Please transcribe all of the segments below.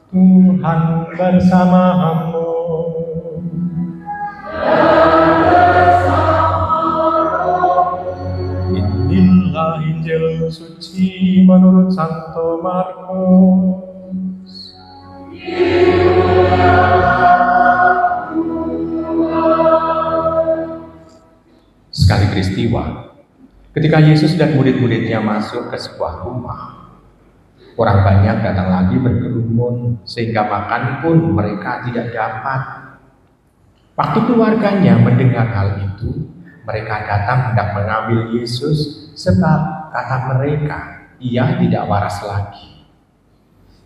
Tuhan bersamamu. Inilah Injil suci menurut Santo Markus. Sekali peristiwa, ketika Yesus dan murid-muridnya masuk ke sebuah rumah, orang banyak datang lagi berkerumun sehingga makan pun mereka tidak dapat. Waktu keluarganya mendengar hal itu, mereka datang hendak mengambil Yesus sebab kata mereka, ia tidak waras lagi.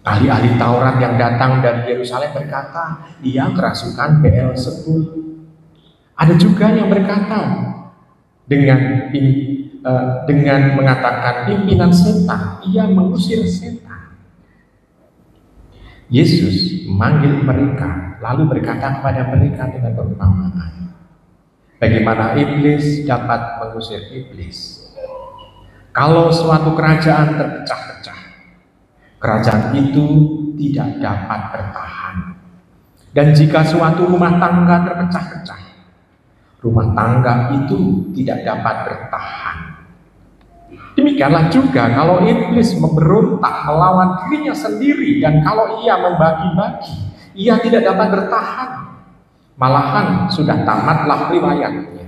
Ahli-ahli Taurat yang datang dari Yerusalem berkata, ia kerasukan Beelzebul. Ada juga yang berkata, dengan mengatakan pimpinan setan, ia mengusir setan. Yesus memanggil mereka, lalu berkata kepada mereka dengan perumpamaan, bagaimana iblis dapat mengusir iblis? Kalau suatu kerajaan terpecah-pecah, kerajaan itu tidak dapat bertahan. Dan jika suatu rumah tangga terpecah-pecah, rumah tangga itu tidak dapat bertahan. Demikianlah juga kalau iblis memberontak melawan dirinya sendiri, dan kalau ia membagi-bagi, ia tidak dapat bertahan. Malahan sudah tamatlah riwayatnya.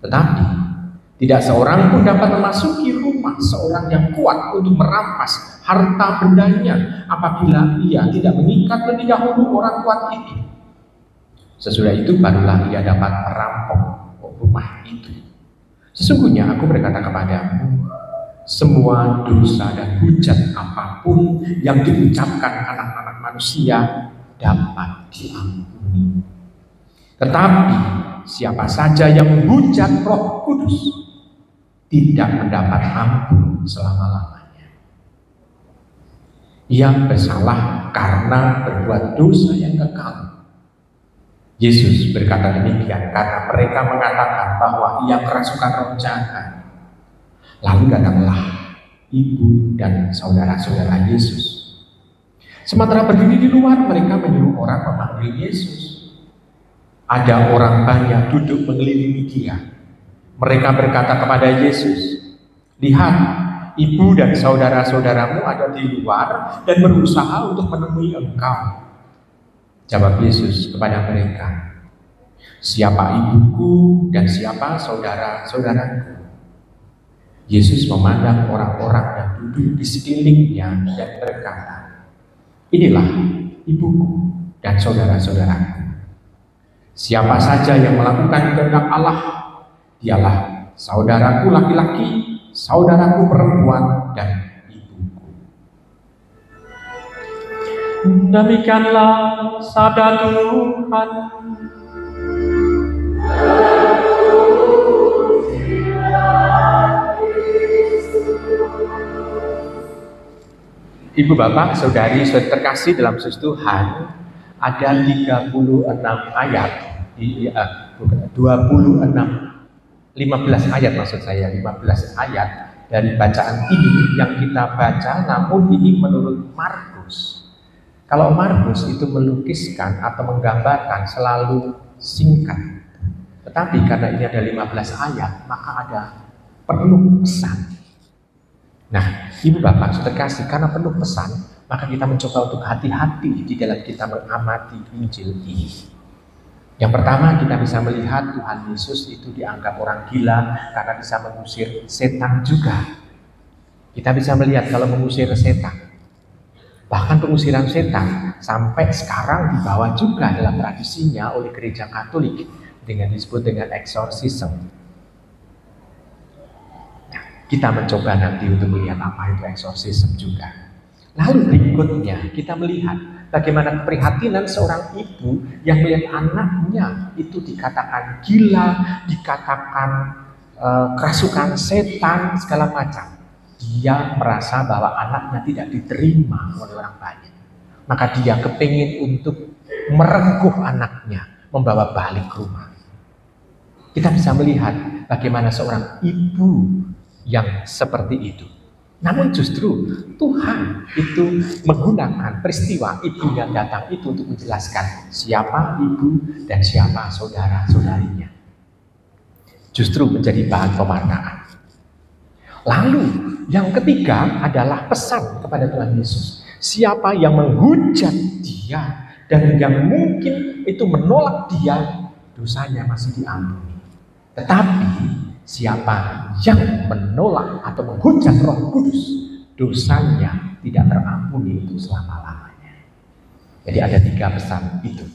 Tetapi tidak seorang pun dapat memasuki rumah seorang yang kuat untuk merampas harta bendanya apabila ia tidak mengikat lebih dahulu orang kuat itu. Sesudah itu barulah ia dapat merampok rumah itu. Sesungguhnya aku berkata kepadamu, semua dosa dan hujat apapun yang diucapkan anak-anak manusia dapat diampuni. Tetapi siapa saja yang menghujat Roh Kudus tidak mendapat ampun selama-lamanya. Ia bersalah karena berbuat dosa yang kekal. Yesus berkata demikian karena mereka mengatakan bahwa ia kerasukan roh jahat. Lalu datanglah ibu dan saudara-saudara Yesus. Sementara berdiri di luar, mereka menyuruh orang memanggil Yesus. Ada orang banyak duduk mengelilingi dia. Mereka berkata kepada Yesus, lihat, ibu dan saudara-saudaramu ada di luar dan berusaha untuk menemui engkau. Jawab Yesus kepada mereka, siapa ibuku dan siapa saudara-saudaraku? Yesus memandang orang-orang yang duduk di sekelilingnya dan berkata, inilah ibuku dan saudara-saudaraku. Siapa saja yang melakukan kehendak Allah, dialah saudaraku laki-laki, saudaraku perempuan, dan demikianlah sabda Tuhan. Ibu bapak, saudari, saudari terkasih dalam Yesus Tuhan, ada 36 ayat, 15 ayat maksud saya, 15 ayat dari bacaan ini yang kita baca, namun ini menurut Markus. Kalau Markus itu melukiskan atau menggambarkan selalu singkat. Tetapi karena ini ada 15 ayat, maka ada penuh pesan. Nah, ibu bapak sudah kasih, karena penuh pesan, maka kita mencoba untuk hati-hati di dalam kita mengamati Injil ini. Yang pertama, kita bisa melihat Tuhan Yesus itu dianggap orang gila karena bisa mengusir setan juga. Kita bisa melihat kalau mengusir setan. Bahkan pengusiran setan sampai sekarang dibawa juga dalam tradisinya oleh gereja Katolik dengan disebut dengan eksorsisme. Nah, kita mencoba nanti untuk melihat apa itu eksorsisme juga. Lalu berikutnya kita melihat bagaimana keprihatinan seorang ibu yang melihat anaknya itu dikatakan gila, dikatakan kerasukan setan, segala macam. Dia merasa bahwa anaknya tidak diterima oleh orang banyak. Maka dia kepingin untuk merengkuh anaknya, membawa balik ke rumah. Kita bisa melihat bagaimana seorang ibu yang seperti itu. Namun justru Tuhan itu menggunakan peristiwa ibu yang datang itu untuk menjelaskan siapa ibu dan siapa saudara-saudarinya. Justru menjadi bahan pemartaan. Lalu yang ketiga adalah pesan kepada Tuhan Yesus. Siapa yang menghujat dia dan yang mungkin itu menolak dia, dosanya masih diampuni. Tetapi siapa yang menolak atau menghujat Roh Kudus, dosanya tidak terampuni untuk selama-lamanya. Jadi ada 3 pesan itu.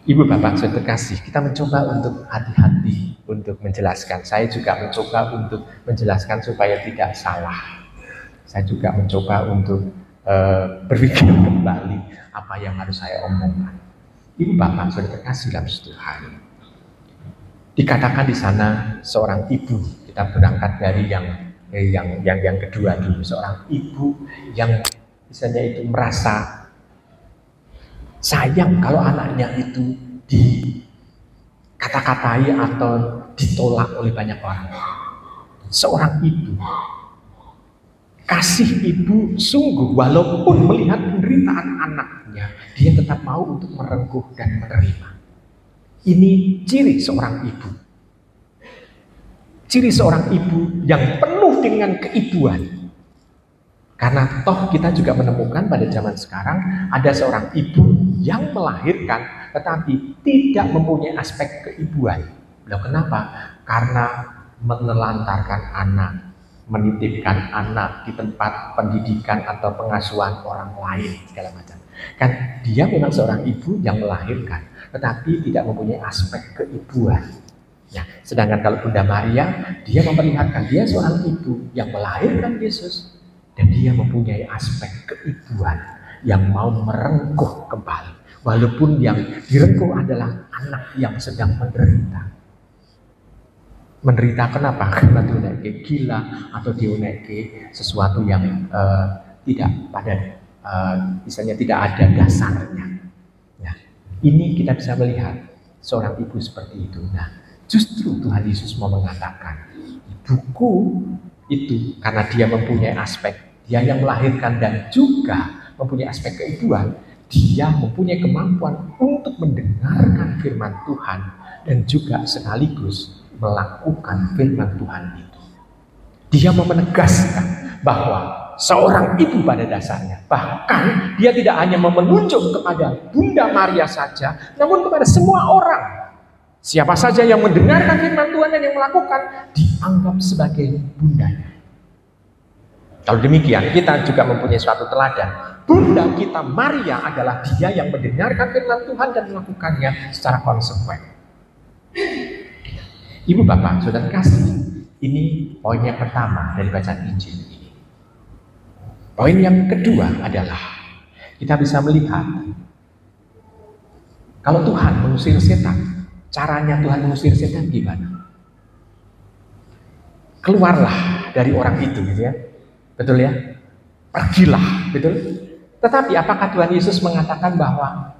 Ibu bapak saya terkasih, kita mencoba untuk hati-hati untuk menjelaskan. Saya juga mencoba untuk menjelaskan supaya tidak salah. Saya juga mencoba untuk berpikir kembali apa yang harus saya omongkan. Ibu bapak saya terkasih dalam Tuhan. Dikatakan di sana seorang ibu, kita berangkat dari yang kedua dulu, seorang ibu yang misalnya itu merasa sayang kalau anaknya itu dikata-katai atau ditolak oleh banyak orang. Seorang ibu, kasih ibu sungguh walaupun melihat penderitaan anaknya, dia tetap mau untuk merengkuh dan menerima. Ini ciri seorang ibu. Ciri seorang ibu yang penuh dengan keibuan. Karena toh kita juga menemukan pada zaman sekarang ada seorang ibu yang melahirkan tetapi tidak mempunyai aspek keibuan. Loh, kenapa? Karena menelantarkan anak, menitipkan anak di tempat pendidikan atau pengasuhan orang lain segala macam. Kan dia memang seorang ibu yang melahirkan tetapi tidak mempunyai aspek keibuan. Ya, sedangkan kalau Bunda Maria, dia memperlihatkan dia seorang ibu yang melahirkan Yesus. Dan dia mempunyai aspek keibuan yang mau merengkuh kembali. Walaupun yang direngkuh adalah anak yang sedang menderita. Menderita kenapa? Karena dia gila atau dia sesuatu yang tidak pada misalnya tidak ada dasarnya. Nah, ini kita bisa melihat seorang ibu seperti itu. Nah, justru Tuhan Yesus mau mengatakan ibuku itu karena dia mempunyai aspek, dia yang melahirkan dan juga mempunyai aspek keibuan, dia mempunyai kemampuan untuk mendengarkan firman Tuhan dan juga sekaligus melakukan firman Tuhan itu. Dia mau menegaskan bahwa seorang ibu pada dasarnya, bahkan dia tidak hanya menunjuk kepada Bunda Maria saja, namun kepada semua orang. Siapa saja yang mendengarkan firman Tuhan dan yang melakukan, dianggap sebagai bundanya. Kalau demikian, kita juga mempunyai suatu teladan. Bunda kita Maria adalah dia yang mendengarkan firman Tuhan dan melakukannya secara konsekuen. Ibu bapak, saudara kasih, ini poin yang pertama dari bacaan Injil ini. Poin yang kedua adalah kita bisa melihat kalau Tuhan mengusir setan, caranya Tuhan mengusir setan gimana? Keluarlah dari orang itu, gitu ya. Betul ya? Pergilah, betul? Tetapi apakah Tuhan Yesus mengatakan bahwa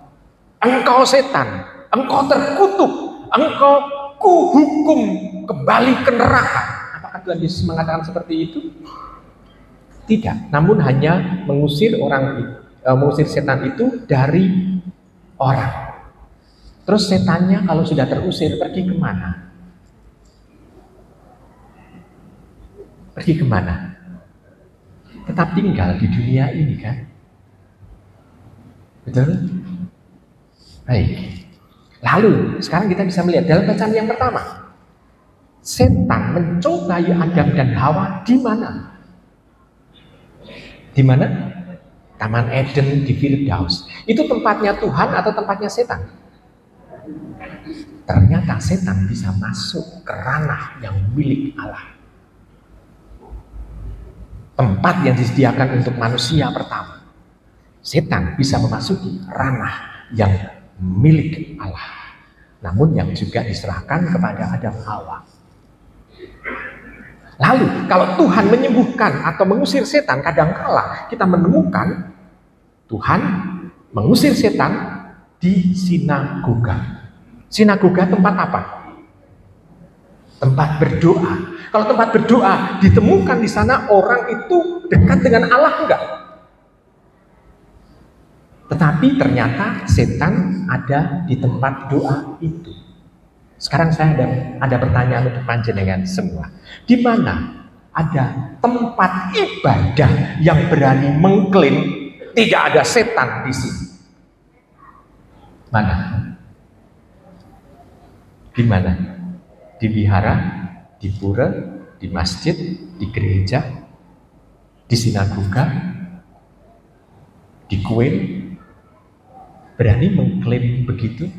engkau setan, engkau terkutuk, engkau kuhukum kembali ke neraka? Apakah Tuhan Yesus mengatakan seperti itu? Tidak, namun hanya mengusir setan itu dari orang. Terus setannya kalau sudah terusir pergi kemana? Pergi kemana? Tetap tinggal di dunia ini kan? Betul? Baik. Lalu sekarang kita bisa melihat dalam bacaan yang pertama, setan mencobai Adam dan Hawa di mana? Di mana? Taman Eden di Firdaus. Itu tempatnya Tuhan atau tempatnya setan? Ternyata setan bisa masuk ke ranah yang milik Allah. Tempat yang disediakan untuk manusia pertama. Setan bisa memasuki ranah yang milik Allah. Namun yang juga diserahkan kepada Adam Hawa. Lalu kalau Tuhan menyembuhkan atau mengusir setan, kadangkala kita menemukan Tuhan mengusir setan di sinagoga. Sinagoga tempat apa? tempat berdoa. Kalau tempat berdoa ditemukan di sana, orang itu dekat dengan Allah enggak? Tetapi ternyata setan ada di tempat doa itu. Sekarang saya ada pertanyaan untuk panjenengan semua. Di mana ada tempat ibadah yang berani mengklaim tidak ada setan di sini? Mana? Di mana? Di wihara, di pura, di masjid, di gereja, di sinagoga, di kuil. Berani mengklaim begitu?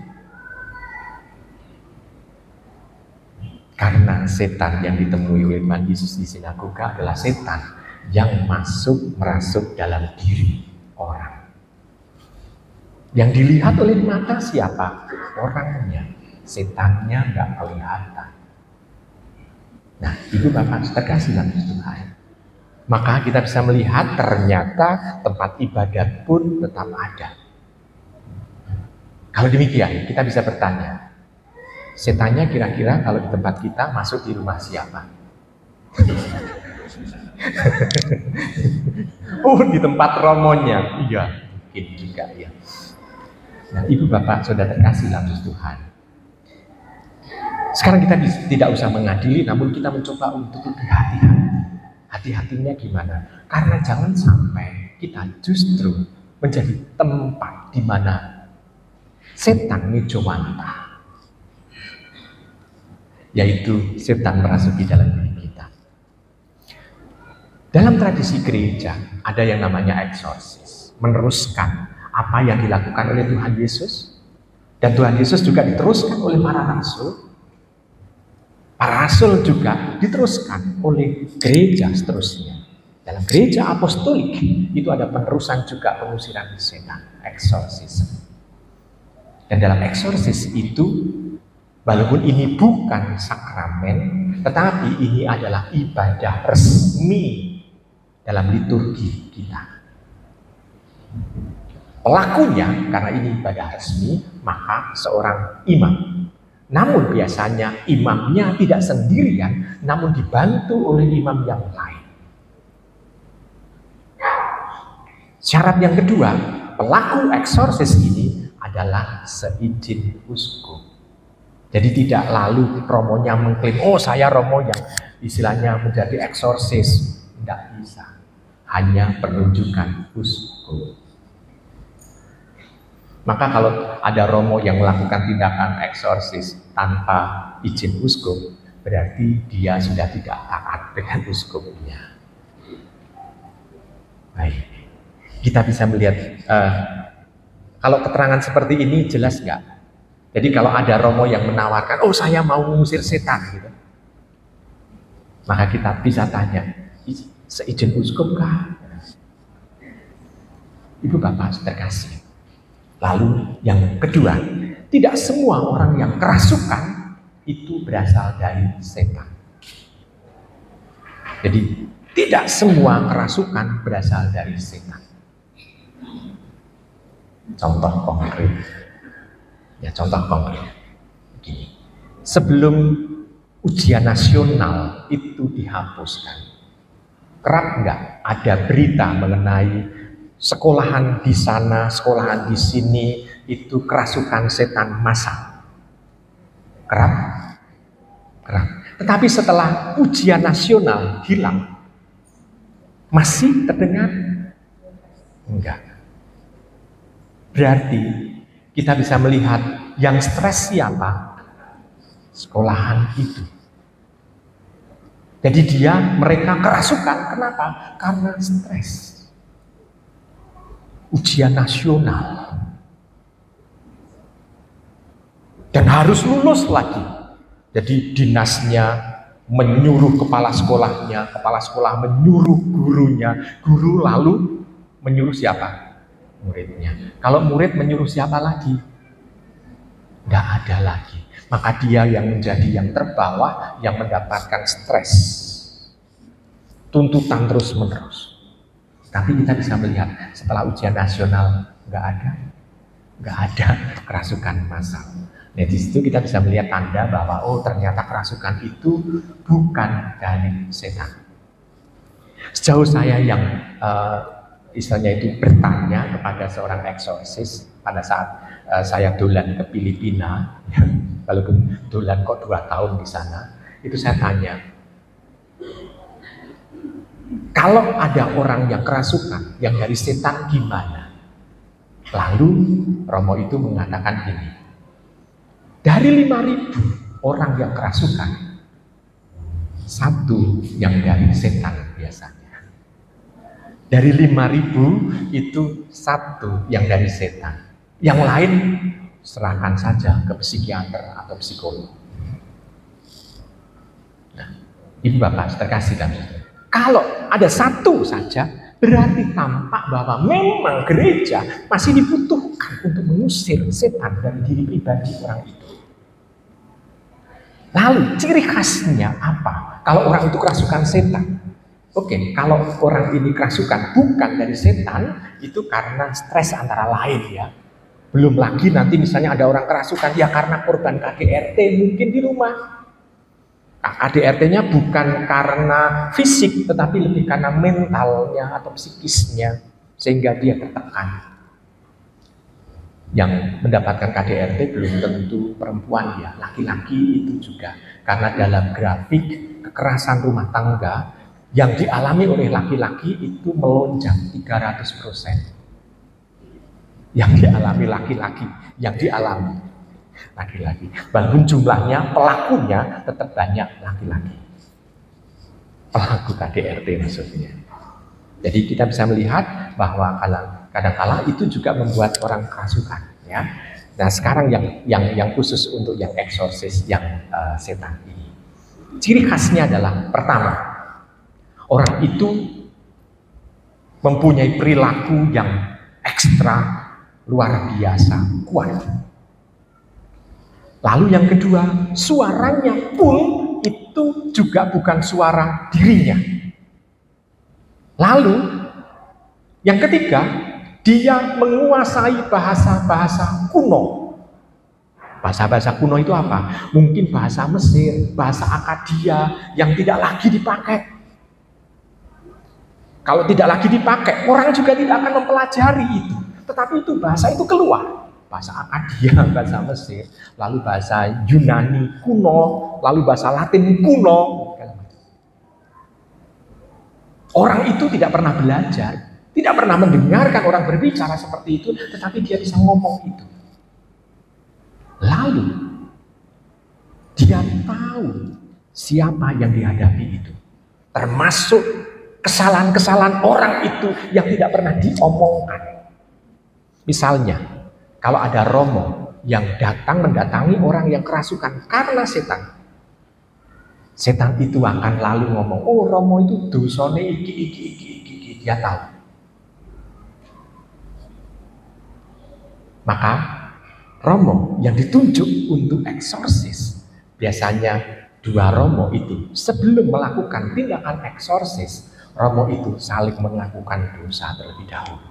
Karena setan yang ditemui oleh Tuhan Yesus di sinagoga adalah setan yang merasuk dalam diri orang. Yang dilihat oleh mata siapa? Orangnya. Setannya nggak kelihatan. Nah, Ibu Bapak terkasih dalam Tuhan. Maka kita bisa melihat ternyata tempat ibadat pun tetap ada. Kalau demikian, kita bisa bertanya, setannya kira-kira kalau di tempat kita masuk di rumah siapa? Oh, di tempat romonya. Iya, mungkin juga ya. Nah, Ibu Bapak Saudara terkasih dalam Tuhan. Sekarang kita tidak usah mengadili, namun kita mencoba untuk lebih hati-hati. Hati-hatinya gimana? Karena jangan sampai kita justru menjadi tempat di mana setan ngejowantah, yaitu setan merasuki dalam diri kita. Dalam tradisi gereja ada yang namanya eksorsis, meneruskan apa yang dilakukan oleh Tuhan Yesus, dan Tuhan Yesus juga diteruskan oleh para rasul. Para rasul juga diteruskan oleh gereja seterusnya. Dalam gereja apostolik itu ada penerusan juga pengusiran setan, eksorsis. Dan dalam eksorsis itu, walaupun ini bukan sakramen, tetapi ini adalah ibadah resmi dalam liturgi kita. Pelakunya, karena ini ibadah resmi, maka seorang imam. Namun biasanya imamnya tidak sendirian, namun dibantu oleh imam yang lain. Syarat yang kedua, pelaku eksorsis ini adalah seizin uskup. Jadi tidak lalu romonya mengklaim, oh saya romo yang istilahnya menjadi eksorsis. Tidak bisa. Hanya penunjukan uskup. Maka kalau ada romo yang melakukan tindakan eksorsis tanpa izin uskup, berarti dia sudah tidak taat dengan uskupnya. Baik, kita bisa melihat kalau keterangan seperti ini jelas nggak? Jadi kalau ada romo yang menawarkan, oh saya mau mengusir setan, gitu, maka kita bisa tanya, seizin uskup kah? Ibu Bapak terkasih. Lalu yang kedua, tidak semua orang yang kerasukan itu berasal dari setan. Jadi tidak semua kerasukan berasal dari setan. Contoh konkret. Ya, contoh konkret. Begini. Sebelum ujian nasional itu dihapuskan, kerap nggak ada berita mengenai sekolahan di sana, sekolahan di sini itu kerasukan setan massal. Kerap. Tetapi setelah ujian nasional hilang, masih terdengar? Enggak. Berarti kita bisa melihat yang stres siapa? Sekolahan itu. Jadi mereka kerasukan. Kenapa? Karena stres. Ujian nasional dan harus lulus lagi. Jadi dinasnya menyuruh kepala sekolahnya, kepala sekolah menyuruh gurunya, guru lalu menyuruh siapa? Muridnya. Kalau murid menyuruh siapa lagi? Nggak ada lagi. Maka dia yang menjadi yang terbawah, yang mendapatkan stres, tuntutan terus menerus. Tapi kita bisa melihat setelah ujian nasional nggak ada kerasukan massal. Nah, di situ kita bisa melihat tanda bahwa oh ternyata kerasukan itu bukan dari setan. Sejauh saya yang istilahnya itu bertanya kepada seorang eksorsis pada saat saya dolan ke Filipina, walaupun dolan kok 2 tahun di sana, itu saya tanya, kalau ada orang yang kerasukan, yang dari setan gimana? Lalu Romo itu mengatakan gini, dari 5.000 orang yang kerasukan, 1 yang dari setan biasanya. Dari 5.000 itu 1 yang dari setan. Yang lain serahkan saja ke psikiater atau psikolog. Nah, Ibu Bapak terkasih dan kalau ada 1 saja, berarti tampak bahwa memang gereja masih dibutuhkan untuk mengusir setan dari diri pribadi orang itu. Lalu ciri khasnya apa? Kalau orang itu kerasukan setan. Oke, kalau orang ini kerasukan bukan dari setan, itu karena stres antara lain ya. Belum lagi nanti misalnya ada orang kerasukan ya karena korban KDRT mungkin di rumah. KDRT-nya bukan karena fisik, tetapi lebih karena mentalnya atau psikisnya, sehingga dia tertekan. Yang mendapatkan KDRT belum tentu perempuan ya, laki-laki itu juga. Karena dalam grafik kekerasan rumah tangga, yang dialami oleh laki-laki itu melonjak 300%. Yang dialami laki-laki, yang dialami laki-laki. Walaupun jumlahnya, pelakunya tetap banyak laki-laki. Pelaku KDRT maksudnya. Jadi kita bisa melihat bahwa kadang-kala itu juga membuat orang kerasukan. Ya. Nah sekarang yang khusus untuk yang eksorsis, yang setan ini. Ciri khasnya adalah pertama, orang itu mempunyai perilaku yang ekstra luar biasa kuat. Lalu yang kedua, suaranya pun itu juga bukan suara dirinya. Lalu yang ketiga, dia menguasai bahasa-bahasa kuno. Bahasa-bahasa kuno itu apa? Mungkin bahasa Mesir, bahasa Akadia yang tidak lagi dipakai. Kalau tidak lagi dipakai, orang juga tidak akan mempelajari itu. Tetapi itu bahasa itu keluar. Bahasa Akadia, bahasa Mesir, lalu bahasa Yunani kuno, lalu bahasa Latin kuno. Orang itu tidak pernah belajar, tidak pernah mendengarkan orang berbicara seperti itu, tetapi dia bisa ngomong itu. Lalu dia tahu siapa yang dihadapi itu, termasuk kesalahan-kesalahan orang itu yang tidak pernah diomongkan. Misalnya, kalau ada romo yang mendatangi orang yang kerasukan karena setan, setan itu akan lalu ngomong, oh romo itu dosane iki, dia tahu. Maka romo yang ditunjuk untuk eksorsis, biasanya 2 romo itu sebelum melakukan tindakan eksorsis, romo itu saling melakukan dosa terlebih dahulu.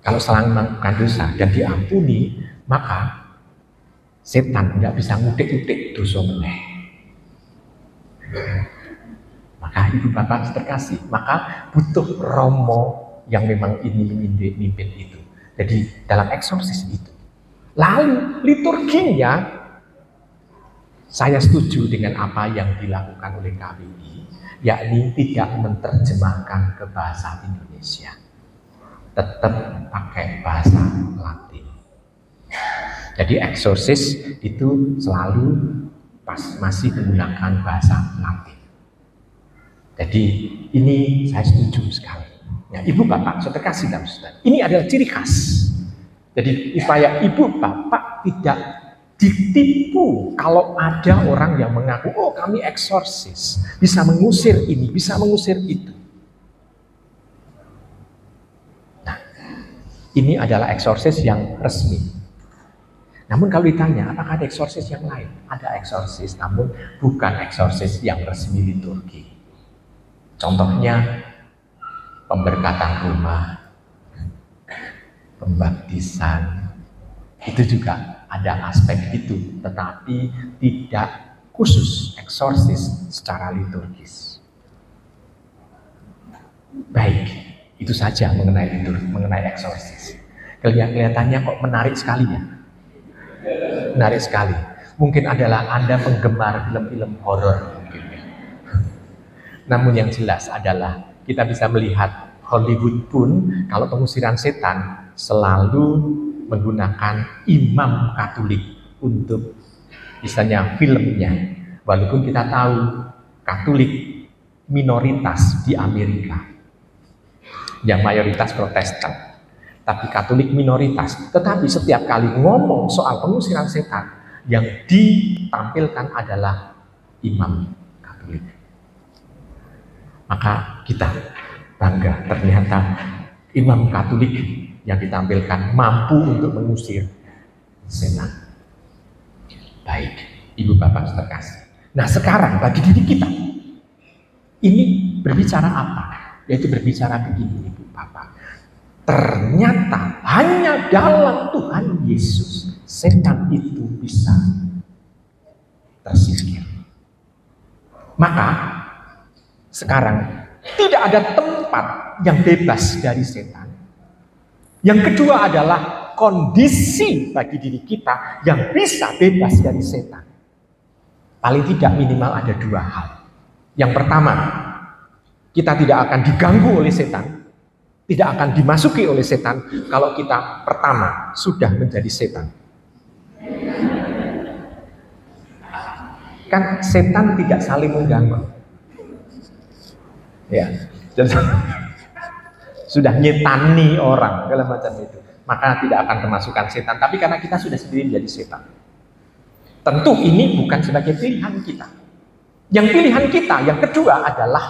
Kalau selang melakukan dosa dan diampuni, maka setan tidak bisa ngudik-ngudik dosa meneh. Maka Ibu Bapak terkasih, maka butuh romo yang memang ini memimpin itu. Jadi dalam eksorsis itu. Lalu liturginya, saya setuju dengan apa yang dilakukan oleh KBI, yakni tidak menerjemahkan ke bahasa Indonesia. Tetap pakai bahasa Latin. Jadi eksorsis itu selalu masih menggunakan bahasa Latin. Jadi ini saya setuju sekali. Ya, Ibu Bapak, saudara kasih dan saudara, ini adalah ciri khas. Jadi supaya Ibu Bapak tidak ditipu kalau ada orang yang mengaku, oh kami eksorsis, bisa mengusir ini, bisa mengusir itu. Ini adalah eksorsis yang resmi. Namun kalau ditanya, apakah ada eksorsis yang lain? Ada eksorsis, namun bukan eksorsis yang resmi liturgi. Contohnya, pemberkatan rumah, pembaptisan, itu juga ada aspek itu, tetapi tidak khusus eksorsis secara liturgis. Baik, itu saja mengenai eksorsis. Kelihatannya kok menarik sekali ya? Menarik sekali. Mungkin adalah Anda penggemar film-film horor mungkin ya. Namun yang jelas adalah kita bisa melihat Hollywood pun kalau pengusiran setan selalu menggunakan imam Katolik untuk misalnya filmnya. Walaupun kita tahu Katolik minoritas di Amerika, yang mayoritas Protestan, tapi Katolik minoritas. Tetapi setiap kali ngomong soal pengusiran setan, yang ditampilkan adalah imam Katolik. Maka kita bangga, ternyata imam Katolik yang ditampilkan mampu untuk mengusir setan. Baik, Ibu Bapak terkasih. Nah sekarang bagi diri kita, ini berbicara apa? Yaitu berbicara begini, Ibu Bapak. Ternyata hanya dalam Tuhan Yesus setan itu bisa tersingkir. Maka sekarang tidak ada tempat yang bebas dari setan. Yang kedua adalah kondisi bagi diri kita yang bisa bebas dari setan. Paling tidak minimal ada dua hal. Yang pertama, kita tidak akan diganggu oleh setan, tidak akan dimasuki oleh setan kalau kita pertama sudah menjadi setan. Kan setan tidak saling mengganggu. Ya, sudah nyetani orang, segala macam itu, maka tidak akan kemasukan setan. Tapi karena kita sudah sendiri menjadi setan, tentu ini bukan sebagai pilihan kita. Yang pilihan kita yang kedua adalah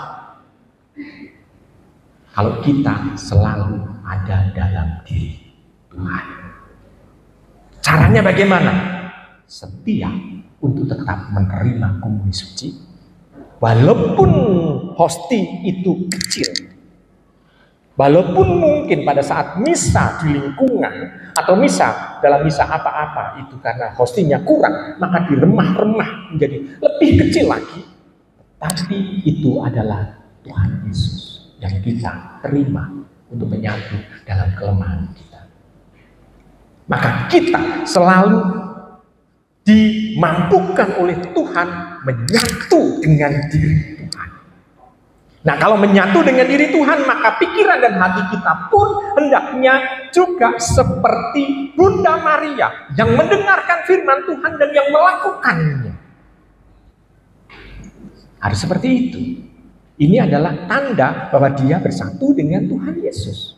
kalau kita selalu ada dalam diri Tuhan. Caranya bagaimana? Setia untuk tetap menerima komuni suci, walaupun hosti itu kecil. Walaupun mungkin pada saat misa di lingkungan atau misa dalam misa apa-apa itu karena hostinya kurang, maka diremah-remah menjadi lebih kecil lagi. Tapi itu adalah Tuhan Yesus yang kita terima untuk menyatu dalam kelemahan kita. Maka kita selalu dimampukan oleh Tuhan menyatu dengan diri Tuhan. Nah, kalau menyatu dengan diri Tuhan, maka pikiran dan hati kita pun hendaknya juga seperti Bunda Maria yang mendengarkan firman Tuhan dan yang melakukannya. Harus seperti itu. Ini adalah tanda bahwa dia bersatu dengan Tuhan Yesus.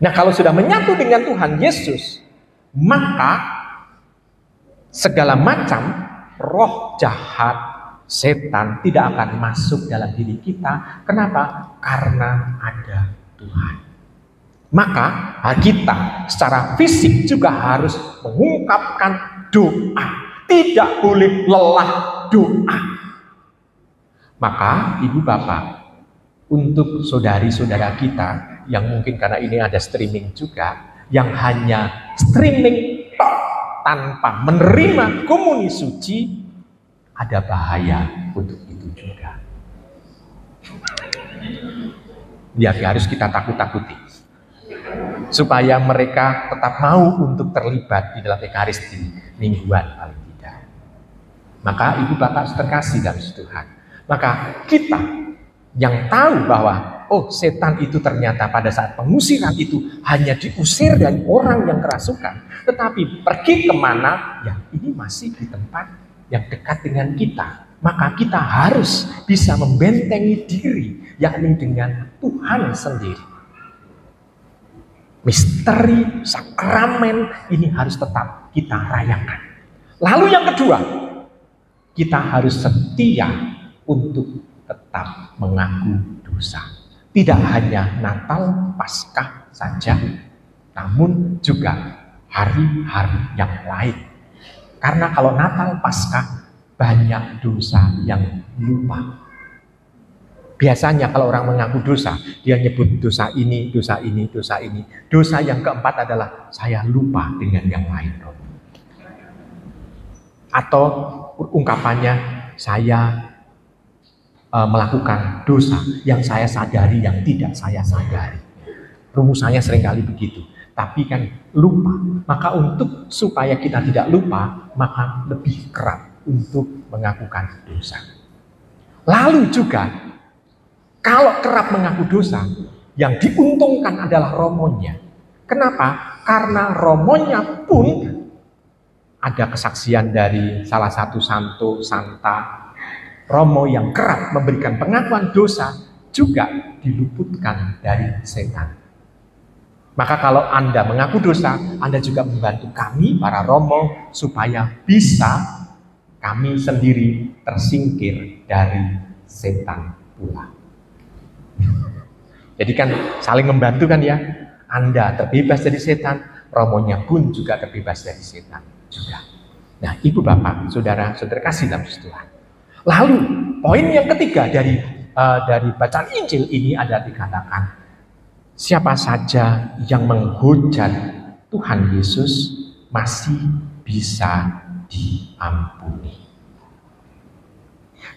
Nah, kalau sudah menyatu dengan Tuhan Yesus, maka segala macam roh jahat, setan tidak akan masuk dalam diri kita. Kenapa? Karena ada Tuhan. Maka kita secara fisik juga harus mengungkapkan doa. Tidak boleh lelah doa. Maka Ibu Bapak, untuk saudari-saudara kita yang mungkin karena ini ada streaming juga, yang hanya streaming tanpa menerima komuni suci, ada bahaya untuk itu juga. Ya, harus kita takut-takuti supaya mereka tetap mau untuk terlibat di dalam Ekaristi mingguan paling tidak. Maka Ibu Bapak terkasih dalam Tuhan, maka kita yang tahu bahwa setan itu ternyata pada saat pengusiran itu hanya diusir dari orang yang kerasukan, tetapi pergi kemana? Ya, ini masih di tempat yang dekat dengan kita. Maka kita harus bisa membentengi diri, yakni dengan Tuhan sendiri. Misteri, sakramen ini harus tetap kita rayakan. Lalu yang kedua, kita harus setia untuk tetap mengaku dosa. Tidak hanya Natal, Paskah saja, namun juga hari-hari yang lain. Karena kalau Natal, Paskah, banyak dosa yang lupa. Biasanya kalau orang mengaku dosa, dia nyebut dosa ini, dosa ini, dosa ini. Dosa yang keempat adalah saya lupa dengan yang lain. Atau ungkapannya, saya melakukan dosa yang saya sadari, yang tidak saya sadari. Rumusannya seringkali begitu. Tapi kan lupa. Maka supaya kita tidak lupa, maka lebih kerap untuk mengakukan dosa. Lalu juga, kalau kerap mengaku dosa, yang diuntungkan adalah romonya. Kenapa? Karena romonya pun ada kesaksian dari salah satu santa Romo yang kerap memberikan pengakuan dosa juga diluputkan dari setan. Maka kalau Anda mengaku dosa, Anda juga membantu kami, para Romo, supaya bisa kami sendiri tersingkir dari setan pula. Jadi kan saling membantu kan ya. Anda terbebas dari setan, Romonya pun juga terbebas dari setan juga. Nah, Ibu Bapak, Saudara kasih dalam Tuhan. Lalu poin yang ketiga dari bacaan Injil ini ada dikatakan, siapa saja yang menghujat Tuhan Yesus masih bisa diampuni.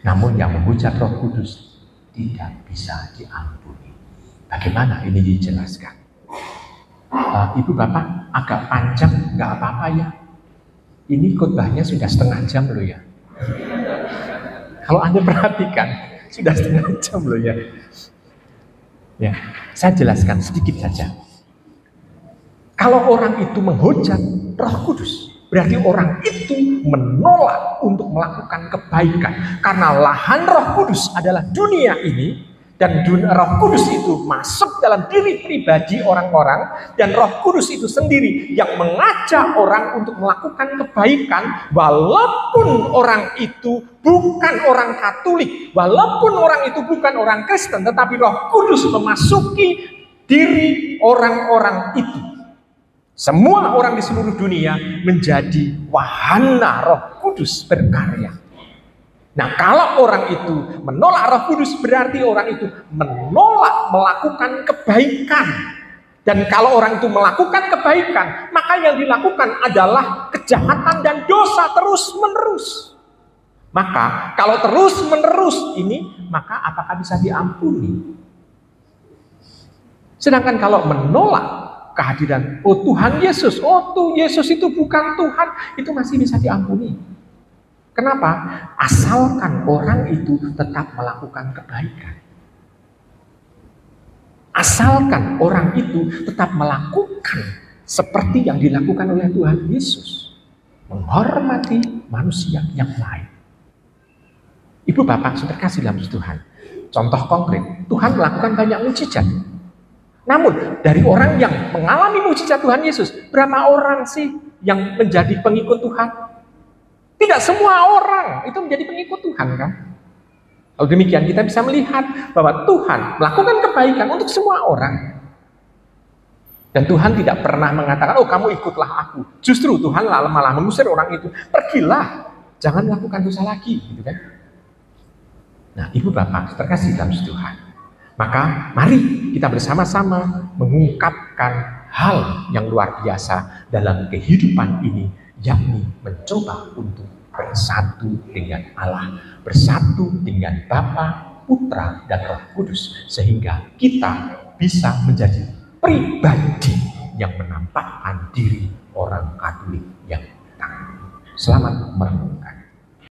Namun yang menghujat Roh Kudus tidak bisa diampuni. Bagaimana ini dijelaskan? Ibu Bapak, agak panjang, nggak apa-apa ya. Ini khotbahnya sudah setengah jam loh ya. Kalau Anda perhatikan, sudah setengah jam loh ya. Ya, saya jelaskan sedikit saja. Kalau orang itu menghujat Roh Kudus, berarti orang itu menolak untuk melakukan kebaikan. Karena lahan Roh Kudus adalah dunia ini, dan Roh Kudus itu masuk dalam diri pribadi orang-orang, dan Roh Kudus itu sendiri yang mengajak orang untuk melakukan kebaikan, walaupun orang itu bukan orang Katolik, walaupun orang itu bukan orang Kristen, tetapi Roh Kudus memasuki diri orang-orang itu. Semua orang di seluruh dunia menjadi wahana Roh Kudus berkarya. Nah, kalau orang itu menolak Roh Kudus, berarti orang itu menolak melakukan kebaikan. Dan kalau orang itu melakukan kebaikan, maka yang dilakukan adalah kejahatan dan dosa terus-menerus. Maka kalau terus-menerus ini, maka apakah bisa diampuni? Sedangkan kalau menolak kehadiran, Tuhan Yesus, Yesus itu bukan Tuhan, itu masih bisa diampuni. Kenapa? Asalkan orang itu tetap melakukan kebaikan. Asalkan orang itu tetap melakukan seperti yang dilakukan oleh Tuhan Yesus. Menghormati manusia yang lain. Ibu Bapak, saudara kasih dalam Tuhan. Contoh konkret, Tuhan melakukan banyak mukjizat. Namun, dari orang yang mengalami mukjizat Tuhan Yesus, berapa orang sih yang menjadi pengikut Tuhan? Tidak semua orang itu menjadi pengikut Tuhan, kan? Kalau demikian kita bisa melihat bahwa Tuhan melakukan kebaikan untuk semua orang. Dan Tuhan tidak pernah mengatakan, kamu ikutlah aku. Justru Tuhan malah mengusir orang itu. Pergilah, jangan melakukan dosa lagi, gitu kan? Nah, Ibu Bapak, terkasih dalam Tuhan. Maka mari kita bersama-sama mengungkapkan hal yang luar biasa dalam kehidupan ini, yakni mencoba untuk bersatu dengan Allah, bersatu dengan Bapa, Putra, dan Roh Kudus, sehingga kita bisa menjadi pribadi yang menampakkan diri orang Katolik yang tangguh. Selamat merenung.